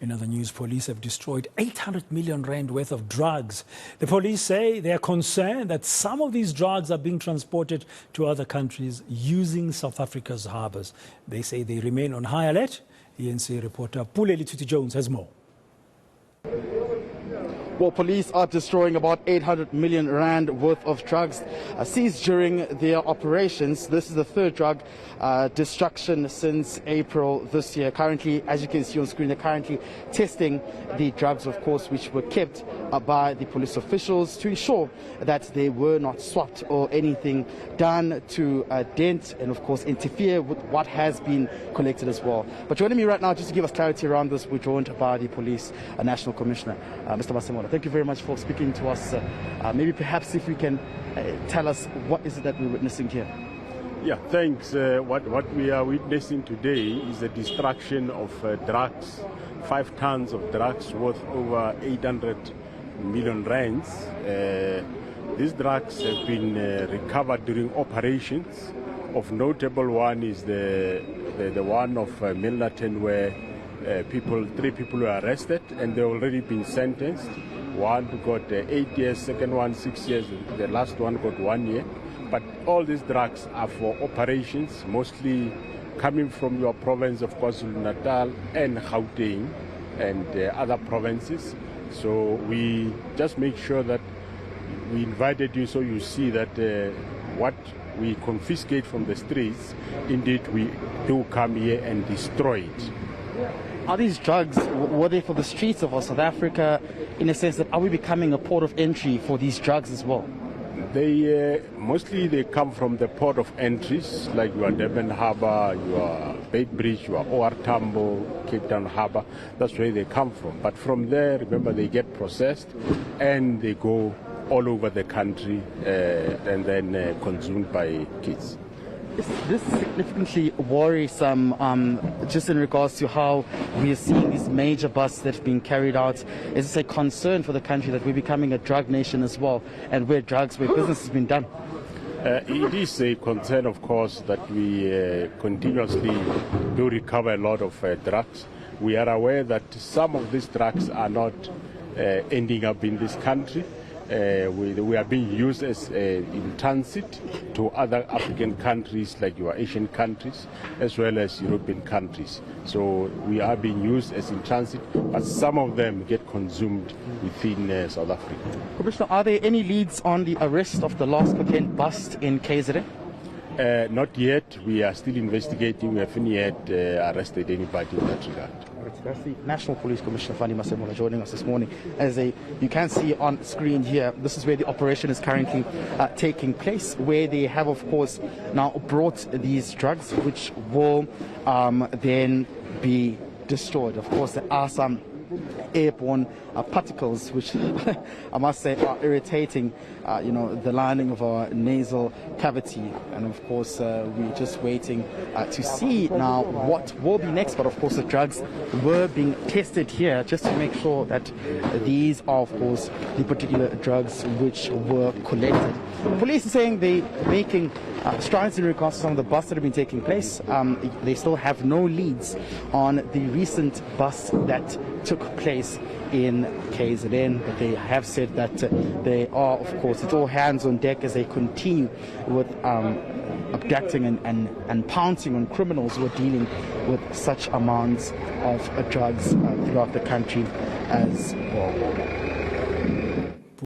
In other news, police have destroyed 800 million rand worth of drugs. The police say they are concerned that some of these drugs are being transported to other countries using South Africa's harbours. They say they remain on high alert. eNCA reporter Pule Letshwiti-Jones has more. Well, police are destroying about 800 million rand worth of drugs seized during their operations. This is the third drug destruction since April this year. Currently, as you can see on screen, they're currently testing the drugs, of course, which were kept by the police officials to ensure that they were not swapped or anything done to dent and, of course, interfere with what has been collected as well. But joining me right now, just to give us clarity around this, we're joined by the Police National Commissioner, Mr. Masemola. Thank you very much for speaking to us. Maybe perhaps if you can tell us what is it that we're witnessing here. Yeah, thanks. What we are witnessing today is the destruction of drugs, 5 tons of drugs worth over 800 million rands. These drugs have been recovered during operations. Of notable one is the one of Milnerton, where 3 people were arrested and they've already been sentenced. One got 8 years, second one 6 years, the last one got 1 year. But all these drugs are for operations, mostly coming from your province of KwaZulu-Natal and Gauteng and other provinces. So we just make sure that we invited you so you see that what we confiscate from the streets, indeed we do come here and destroy it. Are these drugs, were they for the streets of South Africa, in a sense that are we becoming a port of entry for these drugs as well? They mostly they come from the port of entries, like your Durban Harbour, your Beitbridge, your OR Tambo, Cape Town Harbour. That's where they come from. But from there, remember, they get processed and they go all over the country and then consumed by kids. Is this significantly worrisome just in regards to how we are seeing these major busts that have been carried out? Is this a concern for the country that we're becoming a drug nation as well, and where business has been done? It is a concern, of course, that we continuously do recover a lot of drugs. We are aware that some of these drugs are not ending up in this country. We are being used as in transit to other African countries, like your Asian countries, as well as European countries. So we are being used as in transit, but some of them get consumed within South Africa. Commissioner, are there any leads on the arrest of the last cocaine bust in KZN? Not yet. We are still investigating. We haven't yet arrested anybody in that regard. That's the National Police Commissioner, Fani Masemola, joining us this morning. You can see on screen here, this is where the operation is currently taking place, where they have, of course, now brought these drugs, which will then be destroyed. Of course, there are some airborne particles, which I must say are irritating, the lining of our nasal cavity. And of course, we're just waiting to see now what will be next. But of course, the drugs were being tested here just to make sure that these are, of course, the particular drugs which were collected. Police are saying they're making strides in regards to some of the busts that have been taking place. They still have no leads on the recent bust that took place in KZN, but they have said that they are, of course, it's all hands on deck as they continue with abducting and pouncing on criminals who are dealing with such amounts of drugs throughout the country as well.